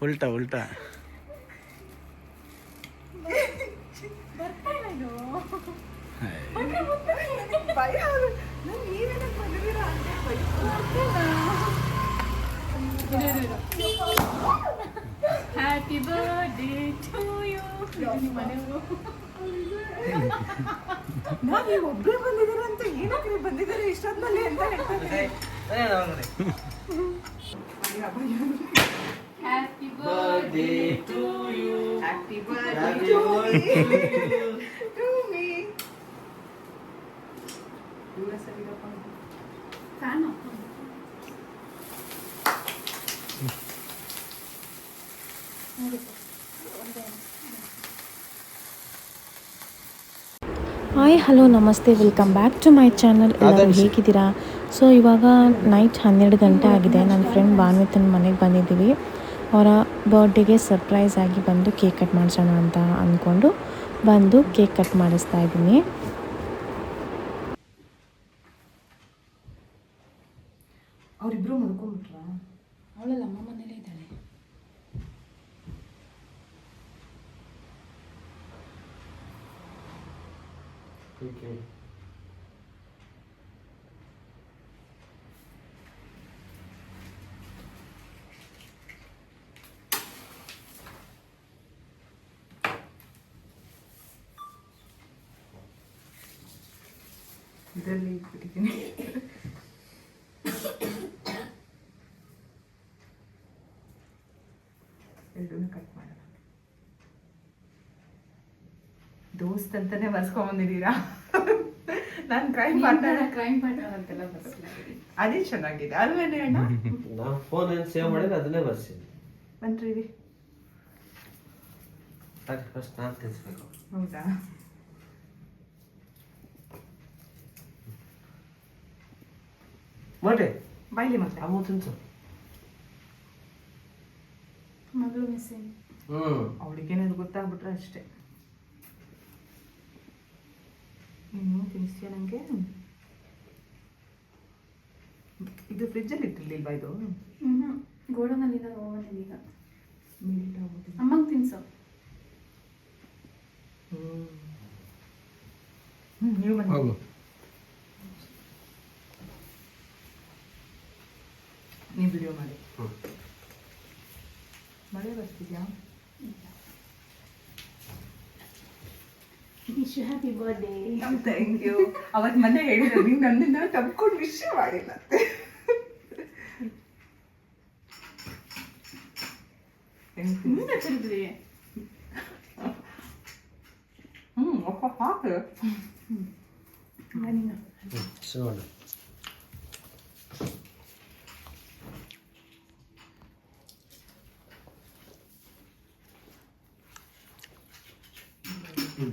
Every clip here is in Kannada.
ಉಲ್ಟಾ ಉಲ್ಟಾ ಹ್ಯಾಪಿ ಬರ್ಡೇ ಟು ಯು. ನಾನು ಒಬ್ಬರೇ ಬಂದಿದ್ದಾರೆ ಅಂತ ಏನಕ್ಕೆ ಬಂದಿದ್ದಾರೆ ಇಷ್ಟೊಂದಲ್ಲಿ ಅಂತ ಹೇಳ್ತಾರೆ. Happy birthday to you. Happy birthday to me. Fan hi hello ನಮಸ್ತೆ, welcome back to my channel. ಎಲ್ಲರೂ ಹೇಗಿದ್ದೀರಾ? ಸೊ ಇವಾಗ ನೈಟ್ 12 ಗಂಟೆ ಆಗಿದೆ. ನನ್ನ ಫ್ರೆಂಡ್ ಭಾನ್ವಿತನ ಮನೆಗೆ ಬಂದಿದ್ದೀವಿ. ಅವರ ಬರ್ಡೇಗೆ ಸರ್ಪ್ರೈಸ್ ಆಗಿ ಬಂದು ಕೇಕ್ ಕಟ್ ಮಾಡಿಸೋಣ ಅಂತ ಅಂದ್ಕೊಂಡು ಬಂದು ಕೇಕ್ ಕಟ್ ಮಾಡಿಸ್ತಾ ಇದ್ದೀನಿ. ಅವರಿಬ್ರು ಮಲ್ಕೊಂಡ್ಬಿಟ್ರ? ಅವಳಲ್ಲ, ಅಮ್ಮ ಮನೇಲೇ ಇದ್ದಾಳೆ. ಇದರಲ್ಲಿ ಇಟ್ಬಿಟ್ಟಿದ್ದೀನಿ. ಎರಡನ್ನೂ ಕಟ್ ಮಾಡೋಣ. ದೋಸ್ತ್ ಅಂತಾನೆ ಬರ್ಸ್ಕೊಂಬಂದಿದ್ದೀರಾ? ನಾನು ಕ್ರೈಮ್ ಪಾರ್ಟ್ನರ್ ಅಂತೆಲ್ಲ ಬರ್ಸ್ಲಾಗಿದೆ. ಅದೇ ಚೆನ್ನಾಗಿದೆ ಅಲ್ವೇನೆ ಅಣ್ಣ? ನಾವು ಫೋನ್ ಏನು ಸೇವ್ ಮಾಡಿದ್ರೆ ಅದನ್ನೇ ಬರ್ಸಿದ್ವಿ. ಬನ್ರಿ. ಅದು ಫಸ್ಟ್ ನಾನು ತಿನ್ಸ್ಬೇಕು. ಹೌದಾ? ಮಾಡಿ ಬಾಯ್ಲಿ ಮತ್ತೆ ಅಮ್ಮ ತಿನ್ಸು. ಮಗಳು ಮಿಸ್ಸಿಂಗ್. ಅವಳಿಗೇನಾದ್ರು ಗೊತ್ತಾಗ್ಬಿಟ್ರೆ ಅಷ್ಟೇ. ನೀನು ತಿನ್ನಿಸ್ತೀಯ ನನಗೆ? ಇದು ಫ್ರಿಜ್ಜಲ್ಲಿ ಇಟ್ಟಿರ್ಲಿಲ್ವಾ ಇದು? ಗೋಡನಲ್ಲಿ ಓವನಲ್ಲಿ ಈಗ ಮೆಲ್ಟ್ ಆಗೋದಿಲ್ಲ. ಅಮ್ಮಂಗೆ ತಿನ್ಸು. ನೀವು ಹೋಗು. ನೀವು ವಿಡಿಯೋ ಮಾಡಿ. ಮಳೆ ಬರ್ತಿದ್ಯಾ? Wish you happy birthday. Thank you. ಅವತ್ತು ಮನೆ ಹೇಳಿದ್ರು ನೀನು ನನ್ನಿಂದ ತಪ್ಕೊಂಡು ವಿಷ್ ಮಾಡಿಲ್ಲ. ಮುಂದೆ ತಿರುಗ್ರಿ. ಒಪ್ಪ ಹಾಕು. ಬನ್ನಿ. ಸೋಣ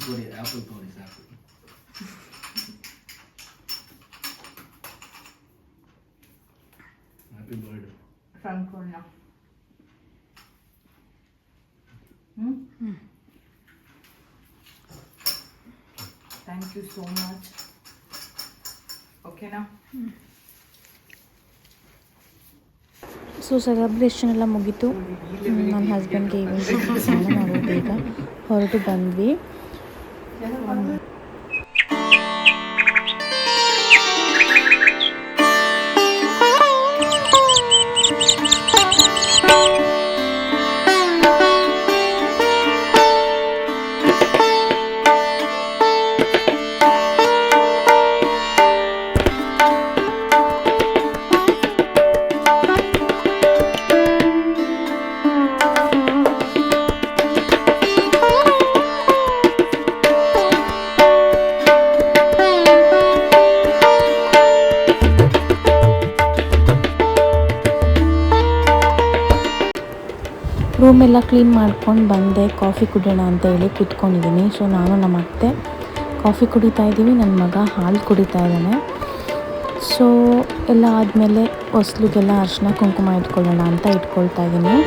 ಕೊಡಿ, ಆಪಲ್ ಕೊಡಿ ಸಾಕು. Happy birthday. ತಂದ್ಕೊಳ್ಳ. Thank you so much. ಓಕೆನಾ? ಸೊ ಸೆಲೆಬ್ರೇಷನ್ ಎಲ್ಲ ಮುಗೀತು. ನನ್ನ ಹಸ್ಬೆಂಡ್ಗೆ ಈವೆಂಟ್ ನಾವು ಬೇಗ ಹೊರಟು ಬಂದ್ವಿ. ರೂಮೆಲ್ಲ ಕ್ಲೀನ್ ಮಾಡ್ಕೊಂಡು ಬಂದೆ. ಕಾಫಿ ಕುಡಿಯೋಣ ಅಂತ ಹೇಳಿ ಕೂತ್ಕೊಂಡಿದ್ದೀನಿ. ಸೊ ನಾನು ನಮ್ಮ ಅತ್ತೆ ಕಾಫಿ ಕುಡಿತಾ ಇದ್ದೀವಿ, ನನ್ನ ಮಗ ಹಾಲು ಕುಡಿತಾ ಇದ್ದಾನೆ. ಸೊ ಎಲ್ಲ ಆದಮೇಲೆ ಹೊಸ್ಲಿಗೆಲ್ಲ ಅರಿಶಿನ ಕುಂಕುಮ ಇಟ್ಕೊಳ್ಳೋಣ ಅಂತ ಇಟ್ಕೊಳ್ತಾ ಇದ್ದೀನಿ.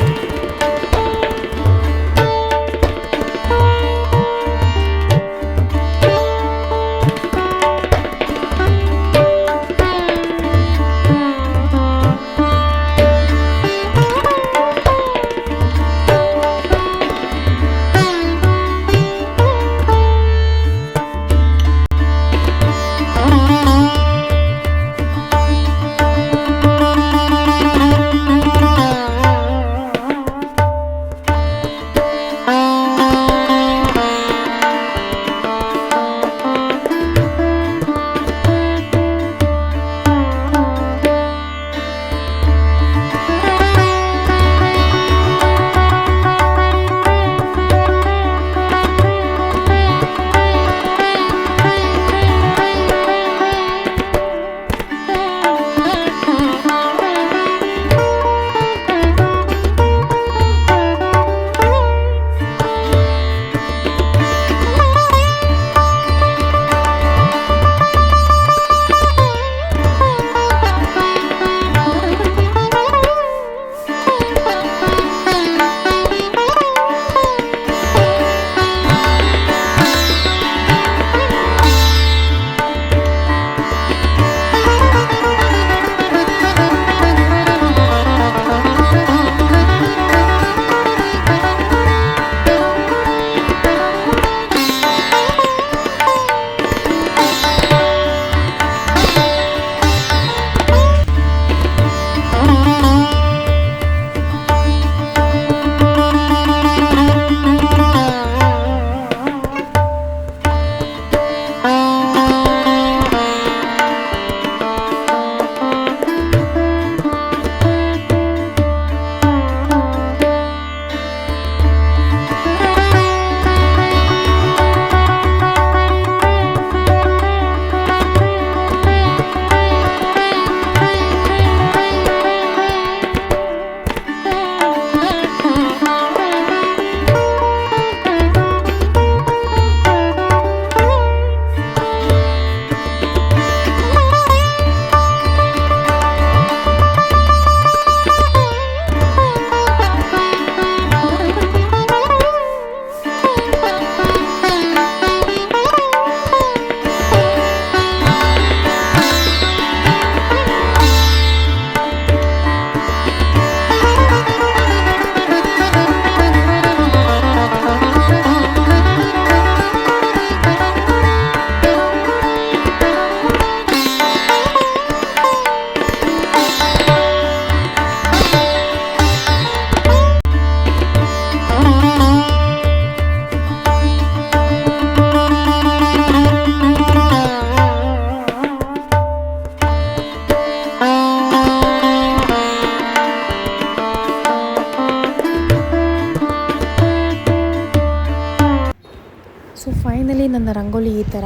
ಸೊ ಫೈನಲಿ ನನ್ನ ರಂಗೋಲಿ ಈ ಥರ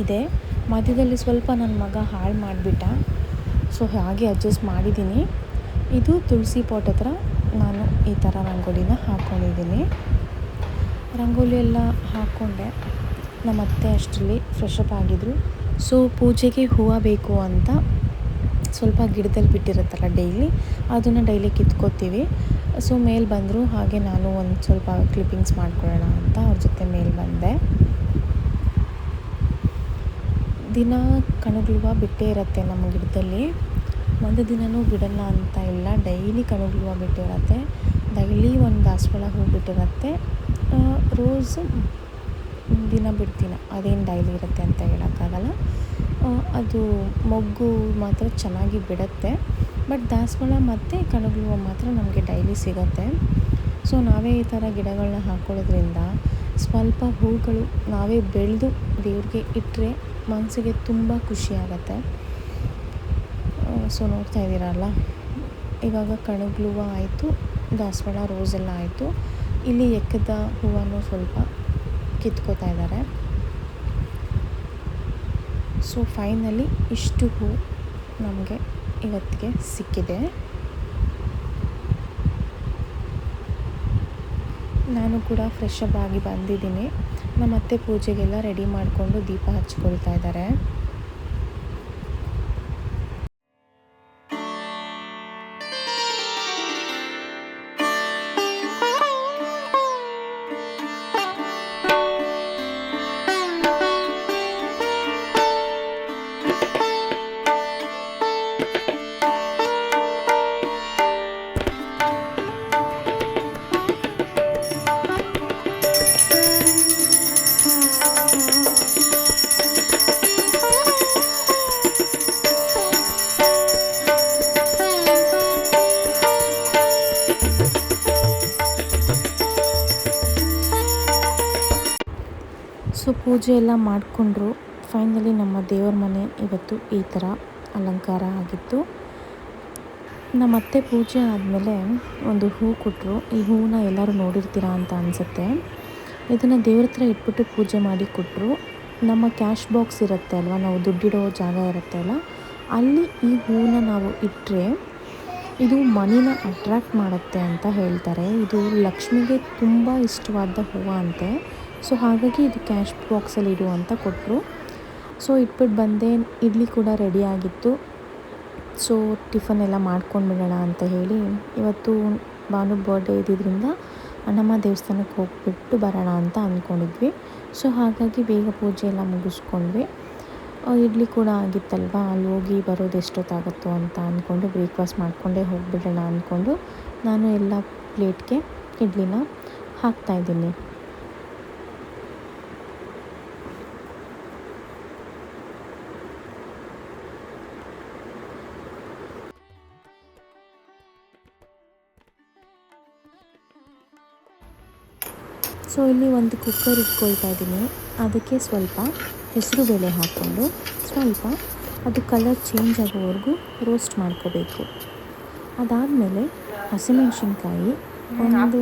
ಇದೆ. ಮಧ್ಯದಲ್ಲಿ ಸ್ವಲ್ಪ ನನ್ನ ಮಗ ಹಾಳು ಮಾಡಿಬಿಟ್ಟ, ಸೊ ಹಾಗೆ ಅಡ್ಜಸ್ಟ್ ಮಾಡಿದ್ದೀನಿ. ಇದು ತುಳಸಿ ಪಾಟ್ ಹತ್ರ ನಾನು ಈ ಥರ ರಂಗೋಲಿನ ಹಾಕ್ಕೊಂಡಿದ್ದೀನಿ. ರಂಗೋಲಿ ಎಲ್ಲ ಹಾಕ್ಕೊಂಡೆ. ನಮ್ಮ ಅತ್ತೆ ಅಷ್ಟರಲ್ಲಿ ಫ್ರೆಶ್ ಅಪ್ ಆಗಿದ್ರು. ಸೊ ಪೂಜೆಗೆ ಹೂವು ಬೇಕು ಅಂತ ಸ್ವಲ್ಪ ಗಿಡದಲ್ಲಿ ಬಿಟ್ಟಿರುತ್ತಲ್ಲ ಡೈಲಿ, ಅದನ್ನು ಡೈಲಿ ಕಿತ್ಕೋತೀವಿ. ಸೊ ಮೇಲೆ ಬಂದರು, ಹಾಗೆ ನಾನು ಒಂದು ಸ್ವಲ್ಪ ಕ್ಲಿಪ್ಪಿಂಗ್ಸ್ ಮಾಡ್ಕೊಳ್ಳೋಣ ಅಂತ ಅವ್ರ ಜೊತೆ ಮೇಲೆ ಬಂದೆ. ದಿನ ಕಣಗಿಳುವ ಬಿಟ್ಟೇ ಇರುತ್ತೆ ನಮ್ಮ ಗಿಡದಲ್ಲಿ, ಒಂದು ದಿನವೂ ಬಿಡಲ್ಲ ಅಂತ ಇಲ್ಲ, ಡೈಲಿ ಕಣಗಿಳುವ ಬಿಟ್ಟಿರುತ್ತೆ. ಡೈಲಿ ಒಂದು ದಾಸವಾಳ ಹೂ ಬಿಟ್ಟಿರುತ್ತೆ. ರೋಸು ದಿನ ಬಿಡ್ತೀನ, ಅದೇನು ಡೈಲಿ ಇರುತ್ತೆ ಅಂತ ಹೇಳೋಕ್ಕಾಗಲ್ಲ. ಅದು ಮೊಗ್ಗು ಮಾತ್ರ ಚೆನ್ನಾಗಿ ಬಿಡುತ್ತೆ. ಬಟ್ ದಾಸವಾಳ ಮತ್ತು ಕಣಗಿಳುವ ಮಾತ್ರ ನಮಗೆ ಡೈಲಿ ಸಿಗುತ್ತೆ. ಸೊ ನಾವೇ ಈ ಥರ ಗಿಡಗಳನ್ನ ಹಾಕ್ಕೊಳ್ಳೋದ್ರಿಂದ ಸ್ವಲ್ಪ ಹೂಗಳು ನಾವೇ ಬೆಳೆದು ದೇವ್ರಿಗೆ ಇಟ್ಟರೆ ಮನಸ್ಸಿಗೆ ತುಂಬ ಖುಷಿಯಾಗತ್ತೆ. ಸೊ ನೋಡ್ತಾ ಇದ್ದೀರಲ್ಲ, ಇವಾಗ ಕಣಗಿಳುವ ಆಯಿತು, ದಾಸವಾಳ ರೋಸೆಲ್ಲ ಆಯಿತು. ಇಲ್ಲಿ ಎಕ್ಕದ ಹೂವನ್ನು ಸ್ವಲ್ಪ ಕಿತ್ಕೋತಾ ಇದ್ದಾರೆ. ಸೊ ಫೈನಲಿ ಇಷ್ಟು ಹೂ ನಮಗೆ ಇವತ್ತಿಗೆ ಸಿಕ್ಕಿದೆ. ನಾನು ಕೂಡ ಫ್ರೆಶ್ ಅಪ್ ಆಗಿ ಬಂದಿದ್ದೀನಿ. ನಮ್ಮ ಅತ್ತೆ ಪೂಜೆಗೆಲ್ಲ ರೆಡಿ ಮಾಡಿಕೊಂಡು ದೀಪ ಹಚ್ಕೊಳ್ತಾ ಇದ್ದಾರೆ. ಸೊ ಪೂಜೆ ಎಲ್ಲ ಮಾಡಿಕೊಂಡ್ರು. ಫೈನಲಿ ನಮ್ಮ ದೇವರ ಮನೆ ಇವತ್ತು ಈ ಥರ ಅಲಂಕಾರ ಆಗಿತ್ತು. ನಮ್ಮ ಅತ್ತೆ ಪೂಜೆ ಆದಮೇಲೆ ಒಂದು ಹೂ ಕೊಟ್ಟರು. ಈ ಹೂವನ್ನ ಎಲ್ಲರೂ ನೋಡಿರ್ತೀರಾ ಅಂತ ಅನಿಸುತ್ತೆ. ಇದನ್ನು ದೇವ್ರ ಹತ್ರ ಇಟ್ಬಿಟ್ಟು ಪೂಜೆ ಮಾಡಿ ಕೊಟ್ಟರು. ನಮ್ಮ ಕ್ಯಾಶ್ ಬಾಕ್ಸ್ ಇರುತ್ತೆ ಅಲ್ವಾ, ನಾವು ದುಡ್ಡಿಡೋ ಜಾಗ ಇರುತ್ತೆ ಅಲ್ಲ, ಅಲ್ಲಿ ಈ ಹೂವನ್ನ ನಾವು ಇಟ್ಟರೆ ಇದು ಮನಿನ ಅಟ್ರ್ಯಾಕ್ಟ್ ಮಾಡುತ್ತೆ ಅಂತ ಹೇಳ್ತಾರೆ. ಇದು ಲಕ್ಷ್ಮಿಗೆ ತುಂಬ ಇಷ್ಟವಾದ ಹೂವು ಅಂತೆ. ಸೊ ಹಾಗಾಗಿ ಇದು ಕ್ಯಾಶ್ ಬಾಕ್ಸಲ್ಲಿ ಇಡು ಅಂತ ಕೊಟ್ಟರು. ಸೊ ಇಟ್ಬಿಟ್ಟು ಬಂದೆ. ಇಡ್ಲಿ ಕೂಡ ರೆಡಿ ಆಗಿತ್ತು. ಸೊ ಟಿಫನ್ ಎಲ್ಲ ಮಾಡ್ಕೊಂಡ್ಬಿಡೋಣ ಅಂತ ಹೇಳಿ ಇವತ್ತು ಭಾನು ಬರ್ಡೇ ಇದ್ದಿದ್ದರಿಂದ ಅಣ್ಣಮ್ಮ ದೇವಸ್ಥಾನಕ್ಕೆ ಹೋಗಿಬಿಟ್ಟು ಬರೋಣ ಅಂತ ಅಂದ್ಕೊಂಡಿದ್ವಿ. ಸೊ ಹಾಗಾಗಿ ಬೇಗ ಪೂಜೆ ಎಲ್ಲ ಮುಗಿಸ್ಕೊಂಡ್ವಿ. ಇಡ್ಲಿ ಕೂಡ ಆಗಿತ್ತಲ್ವ, ಅಲ್ಲಿ ಹೋಗಿ ಬರೋದು ಎಷ್ಟೊತ್ತಾಗುತ್ತೋ ಅಂತ ಅಂದ್ಕೊಂಡು ಬ್ರೇಕ್ಫಾಸ್ಟ್ ಮಾಡಿಕೊಂಡೇ ಹೋಗಿಬಿಡೋಣ ಅಂದ್ಕೊಂಡು ನಾನು ಎಲ್ಲ ಪ್ಲೇಟ್ಗೆ ಇಡ್ಲಿನ ಹಾಕ್ತಾಯಿದ್ದೀನಿ. ಸೊ ಇಲ್ಲಿ ಒಂದು ಕುಕ್ಕರ್ ಇಟ್ಕೊಳ್ತಾ ಇದ್ದೀನಿ. ಅದಕ್ಕೆ ಸ್ವಲ್ಪ ಹೆಸರು ಬೇಳೆ ಹಾಕ್ಕೊಂಡು ಸ್ವಲ್ಪ ಅದು ಕಲರ್ ಚೇಂಜ್ ಆಗೋವರೆಗೂ ರೋಸ್ಟ್ ಮಾಡ್ಕೋಬೇಕು. ಅದಾದಮೇಲೆ ಹಸಿಮೆಣಸಿನ್ಕಾಯಿ, ಒಂದು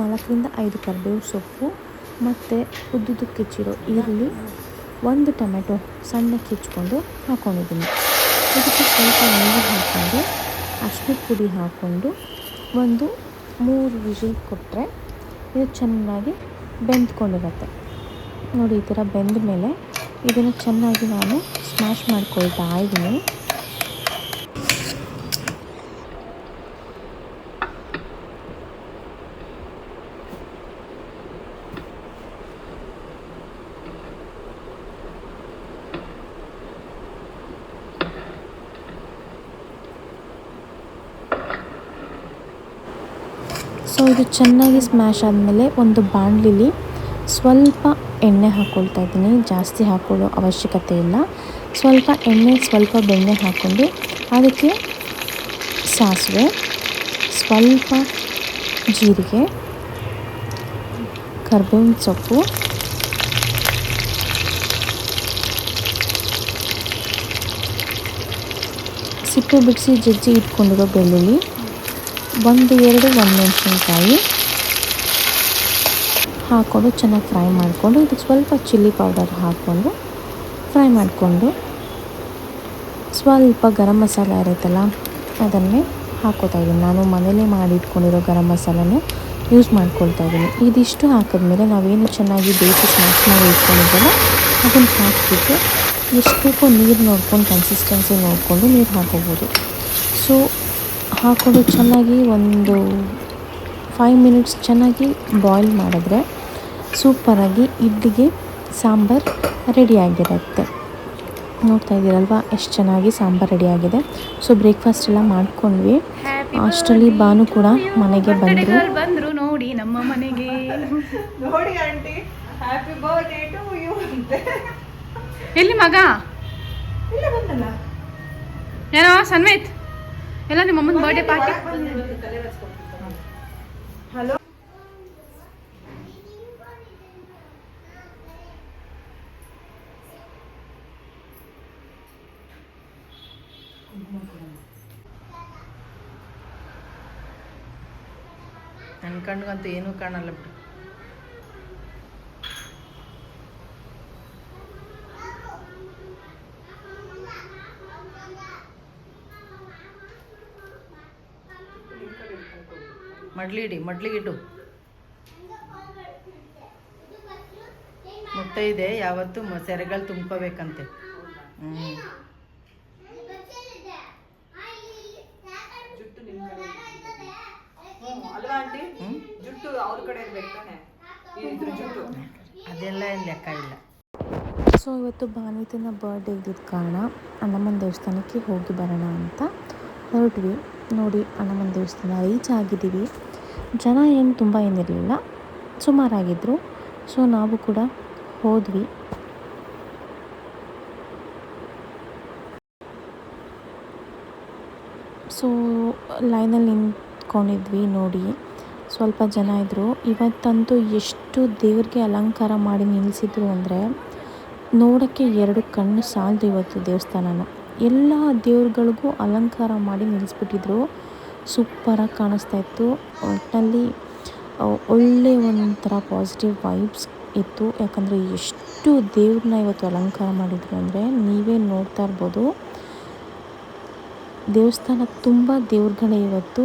4ರಿಂದ 5 ಕರಿಬೇವು ಸೊಪ್ಪು ಮತ್ತು ಉದ್ದುದಕ್ಕೆ ಹೆಚ್ಚಿರೋ ಈರುಳ್ಳಿ, 1 ಟೊಮೆಟೊ ಸಣ್ಣಕ್ಕೆ ಹೆಚ್ಚಿಕೊಂಡು ಹಾಕ್ಕೊಂಡಿದ್ದೀನಿ. ಇದಕ್ಕೆ ಸ್ವಲ್ಪ ನೀರು ಹಾಕ್ಕೊಂಡು ಅರಿಶಿನದ ಪುಡಿ ಹಾಕ್ಕೊಂಡು ಒಂದು 3 ವಿಸಿಲ್ ಕೊಟ್ಟರೆ ಇದು ಚೆನ್ನಾಗಿ ಬೆಂದ್ಕೊಂಡಿರುತ್ತೆ. ನೋಡಿ, ಈ ಥರ ಬೆಂದ ಮೇಲೆ ಇದನ್ನು ಚೆನ್ನಾಗಿ ನಾನು ಸ್ಮ್ಯಾಶ್ ಮಾಡ್ಕೊಳ್ತಾ ಇದ್ದೀನಿ. ಸೊ ಇದು ಚೆನ್ನಾಗಿ ಸ್ಮ್ಯಾಶ್ ಆದಮೇಲೆ ಒಂದು ಬಾಣಲಿಲಿ ಸ್ವಲ್ಪ ಎಣ್ಣೆ ಹಾಕ್ಕೊಳ್ತಾ ಇದ್ದೀನಿ. ಜಾಸ್ತಿ ಹಾಕ್ಕೊಳ್ಳೋ ಅವಶ್ಯಕತೆ ಇಲ್ಲ. ಸ್ವಲ್ಪ ಎಣ್ಣೆ, ಸ್ವಲ್ಪ ಬೆಣ್ಣೆ ಹಾಕ್ಕೊಂಡು ಅದಕ್ಕೆ ಸಾಸಿವೆ, ಸ್ವಲ್ಪ ಜೀರಿಗೆ, ಕರಿಬೇವಿನ ಸೊಪ್ಪು, ಸಿಪ್ಪೆ ಬಿಡಿಸಿ ಜಜ್ಜಿ ಇಟ್ಕೊಂಡಿರೋ ಬೆಳ್ಳುಳ್ಳಿ, 1-2 ಒಣಮೆಣಸಿನ್ಕಾಯಿ ಹಾಕ್ಕೊಂಡು ಚೆನ್ನಾಗಿ ಫ್ರೈ ಮಾಡಿಕೊಂಡು ಇದಕ್ಕೆ ಸ್ವಲ್ಪ ಚಿಲ್ಲಿ ಪೌಡರ್ ಹಾಕ್ಕೊಂಡು ಫ್ರೈ ಮಾಡಿಕೊಂಡು ಸ್ವಲ್ಪ ಗರಂ ಮಸಾಲ ಇರುತ್ತಲ್ಲ ಅದನ್ನೇ ಹಾಕ್ಕೋತಾ ಇದ್ದೀನಿ. ನಾನು ಮನೇಲೇ ಮಾಡಿ ಇಟ್ಕೊಂಡಿರೋ ಗರಂ ಮಸಾಲನೇ ಯೂಸ್ ಮಾಡ್ಕೊಳ್ತಾ ಇದ್ದೀನಿ. ಇದಿಷ್ಟು ಹಾಕಿದ್ಮೇಲೆ ನಾವೇನು ಚೆನ್ನಾಗಿ ಬೇಯಿಸಿ ಸ್ಮ್ಯಾಶ್ ಮಾಡಿ ಇಟ್ಕೊಂಡಿದ್ದಲ್ಲ ಅದನ್ನು ಹಾಕಿಬಿಟ್ಟು ಎಷ್ಟು ಬೇಕೋ ನೀರು ನೋಡ್ಕೊಂಡು, ಕನ್ಸಿಸ್ಟೆನ್ಸಿ ನೋಡಿಕೊಂಡು ನೀರು ಹಾಕೋಬೋದು. ಸೊ ಹಾಕ್ಕೊಂಡು ಚೆನ್ನಾಗಿ ಒಂದು 5 ಮಿನಿಟ್ಸ್ ಚೆನ್ನಾಗಿ ಬಾಯ್ಲ್ ಮಾಡಿದ್ರೆ ಸೂಪರಾಗಿ ಇಡ್ಲಿಗೆ ಸಾಂಬಾರು ರೆಡಿಯಾಗಿರುತ್ತೆ. ನೋಡ್ತಾ ಇದ್ದೀರಲ್ವ ಎಷ್ಟು ಚೆನ್ನಾಗಿ ಸಾಂಬಾರು ರೆಡಿಯಾಗಿದೆ. ಸೊ ಬ್ರೇಕ್ಫಾಸ್ಟ್ ಎಲ್ಲ ಮಾಡ್ಕೊಂಡ್ವಿ. ಅಷ್ಟರಲ್ಲಿ ಭಾನು ಕೂಡ ಮನೆಗೆ ಬಂದರು ನೋಡಿ ನಮ್ಮ ಮನೆಗೆ. ನೋಡಿ aunty, happy birthday to you ಅಂತೆ. ಎಲ್ಲಿ ಮಗ? ಇಲ್ಲ ಬಂದಲ್ಲ. ಏನೋ ಸನ್ವಿತ್, ಎಲ್ಲ ನಿಮ್ಮ ಅಮ್ಮನ ಬರ್ಡೇ ಪಾರ್ಟಿ. ಹಲೋ, ನನ್ನ ಕಣ್ಗಂತೂ ಏನೂ ಕಾಣಲ್ಲ ಬಿಡು. ಮಡ್ಲಿಗಿಟ್ಟು ಮುತ್ತೈದೆ ಯಾವತ್ತು ಸೆರೆಗಳು ತುಂಬ್ಕೋಬೇಕಂತೆ. ಅಲ್ವಾ ಆಂಟಿ? ಜುಟ್ಟು ಅವ್ರ ಕಡೆ ಇರ್ಬೇಕು ತಾನೆ, ಇದ್ರ ಜುಟ್ಟು ಅದೆಲ್ಲ ಏನು ಲೆಕ್ಕ ಇಲ್ಲ. ಸೊ ಇವತ್ತು ಭಾನುತನ ಬರ್ಡೇ ಇದ್ದಿದ್ದ ಕಾರಣ ಅಣ್ಣಮ್ಮನ ದೇವಸ್ಥಾನಕ್ಕೆ ಹೋಗಿ ಬರೋಣ ಅಂತ ಹೊರಟ್ವಿ. ನೋಡಿ, ಅಣ್ಣಮ್ಮನ ದೇವಸ್ಥಾನ ರೀಚ್ ಆಗಿದ್ದೀವಿ. ಜನ ಏನು ತುಂಬ ಏನಿರಲಿಲ್ಲ, ಸುಮಾರಾಗಿದ್ದರು. ಸೊ ನಾವು ಕೂಡ ಹೋದ್ವಿ. ಸೊ ಲೈನಲ್ಲಿ ನಿಂತ್ಕೊಂಡಿದ್ವಿ. ನೋಡಿ, ಸ್ವಲ್ಪ ಜನ ಇದ್ದರು. ಇವತ್ತಂತೂ ಎಷ್ಟು ದೇವ್ರಿಗೆ ಅಲಂಕಾರ ಮಾಡಿ ನಿಲ್ಲಿಸಿದ್ರು ಅಂದರೆ ನೋಡೋಕ್ಕೆ 2 ಕಣ್ಣು ಸಾಲದು ಇವತ್ತು ದೇವಸ್ಥಾನನ. ಎಲ್ಲ ದೇವ್ರುಗಳಿಗೂ ಅಲಂಕಾರ ಮಾಡಿ ನಿಲ್ಲಿಸ್ಬಿಟ್ಟಿದ್ರು. ಸೂಪರಾಗಿ ಕಾಣಿಸ್ತಾ ಇತ್ತು. ಒಟ್ಟಿನಲ್ಲಿ ಒಳ್ಳೆ ಒಂಥರ ಪಾಸಿಟಿವ್ ವೈಬ್ಸ್ ಇತ್ತು. ಯಾಕಂದರೆ ಎಷ್ಟು ದೇವ್ರನ್ನ ಇವತ್ತು ಅಲಂಕಾರ ಮಾಡಿದ್ರು ಅಂದರೆ ನೀವೇ ನೋಡ್ತಾ ಇರ್ಬೋದು. ದೇವಸ್ಥಾನ ತುಂಬ ದೇವ್ರುಗಳೇ ಇವತ್ತು.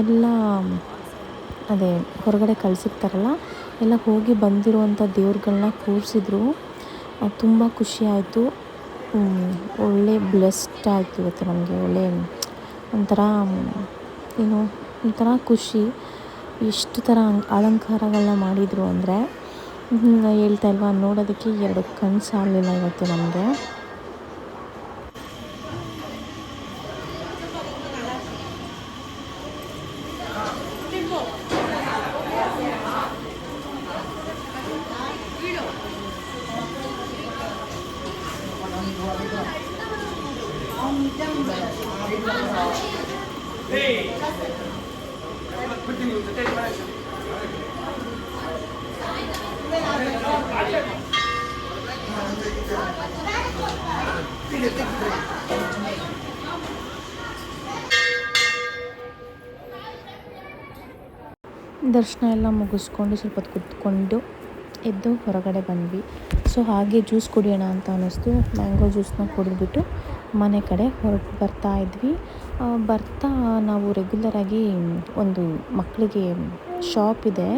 ಎಲ್ಲ ಅದೇ ಹೊರಗಡೆ ಕಳಿಸಿರ್ತಾರಲ್ಲ, ಎಲ್ಲ ಹೋಗಿ ಬಂದಿರುವಂಥ ದೇವ್ರುಗಳನ್ನ ಕೂರಿಸಿದ್ರು. ತುಂಬ ಖುಷಿಯಾಯಿತು. ಒಳ್ಳೆ ಬ್ಲೆಸ್ಡ್ ಆಯಿತು ಇವತ್ತು ನಮಗೆ. ಒಳ್ಳೆ ಒಂಥರ ಖುಷಿ. ಎಷ್ಟು ಥರ ಅಲಂಕಾರಗಳನ್ನ ಮಾಡಿದರು ಅಂದರೆ ಹೇಳ್ತಾ ಇಲ್ವಾ, ನೋಡೋದಕ್ಕೆ 2 ಕಣ್ಣು ಸಾಲಲಿಲ್ಲ ಇವತ್ತು ನಮಗೆ. ದರ್ಶನ ಎಲ್ಲ ಮುಗಿಸ್ಕೊಂಡು ಸ್ವಲ್ಪ ಹೊತ್ತು ಕೂತ್ಕೊಂಡು ಎದ್ದು ಹೊರಗಡೆ ಬಂದ್ವಿ. ಸೊ ಹಾಗೆ ಜ್ಯೂಸ್ ಕುಡಿಯೋಣ ಅಂತ ಅನ್ನಿಸ್ತು. ಮ್ಯಾಂಗೋ ಜ್ಯೂಸನ್ನ ಕುಡಿದ್ಬಿಟ್ಟು ಮನೆ ಕಡೆ ಹೊರಟು ಬರ್ತಾ ಇದ್ವಿ. ಬರ್ತಾ ನಾವು ರೆಗ್ಯುಲರಾಗಿ ಒಂದು ಮಕ್ಕಳಿಗೆ ಶಾಪ್ ಇದೆ,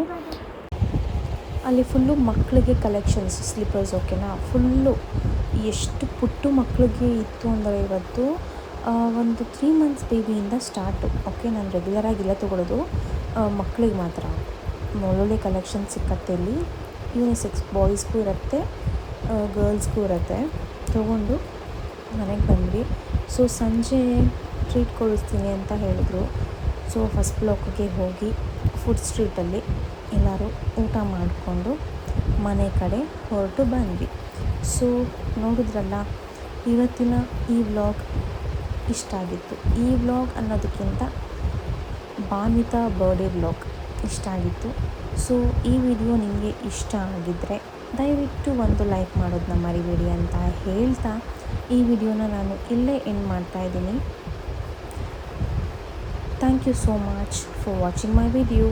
ಅಲ್ಲಿ ಫುಲ್ಲು ಮಕ್ಕಳಿಗೆ ಕಲೆಕ್ಷನ್ಸ್, ಸ್ಲಿಪ್ಪರ್ಸ್, ಓಕೆನಾ. ಫುಲ್ಲು ಎಷ್ಟು ಪುಟ್ಟು ಮಕ್ಕಳಿಗೆ ಇತ್ತು ಅಂದರೆ ಇವತ್ತು ಒಂದು 3 months ಬೇಬಿಯಿಂದ ಸ್ಟಾರ್ಟು. ಓಕೆ, ನಾನು ರೆಗ್ಯುಲರಾಗಿ ಇಲ್ಲ ತೊಗೊಳ್ಳೋದು, ಮಕ್ಕಳಿಗೆ ಮಾತ್ರ. ಒಳ್ಳೊಳ್ಳೆ ಕಲೆಕ್ಷನ್ ಸಿಕ್ಕತ್ತೆ ಇಲ್ಲಿ. ಯೂನಿಸೆಕ್ಸ್ ಬಾಯ್ಸ್ಗೂ ಇರುತ್ತೆ, ಗರ್ಲ್ಸ್ಗೂ ಇರುತ್ತೆ. ತೊಗೊಂಡು ಮನೆಗೆ ಬಂದ್ವಿ. ಸೊ ಸಂಜೆ ಟ್ರೀಟ್ ಕೊಡಿಸ್ತೀನಿ ಅಂತ ಹೇಳಿದ್ರು. ಸೊ ಫಸ್ಟ್ ಬ್ಲಾಕ್ಗೆ ಹೋಗಿ ಫುಡ್ ಸ್ಟ್ರೀಟಲ್ಲಿ ಎಲ್ಲರೂ ಊಟ ಮಾಡಿಕೊಂಡು ಮನೆ ಕಡೆ ಹೊರಟು ಬಂದ್ವಿ. ಸೊ ನೋಡಿದ್ರಲ್ಲ, ಇವತ್ತಿನ ಈ ವ್ಲಾಗ್ ಇಷ್ಟ ಆಗಿತ್ತು. ಈ ವ್ಲಾಗ್ ಅನ್ನೋದಕ್ಕಿಂತ ಭಾನ್ವಿತಾ ಬರ್ಡೇ ವ್ಲಾಗ್ ಇಷ್ಟ ಆಗಿತ್ತು. ಸೊ ಈ ವಿಡಿಯೋ ನಿಮಗೆ ಇಷ್ಟ ಆಗಿದ್ದರೆ ದಯವಿಟ್ಟು ಒಂದು ಲೈಕ್ ಮಾಡೋದನ್ನ ಮರಿಬೇಡಿ ಅಂತ ಹೇಳ್ತಾ ಈ ವಿಡಿಯೋನ ನಾನು ಇಲ್ಲೇ ಎಂಡ್ ಮಾಡ್ತಾಯಿದ್ದೀನಿ. Thank you so much for watching my video.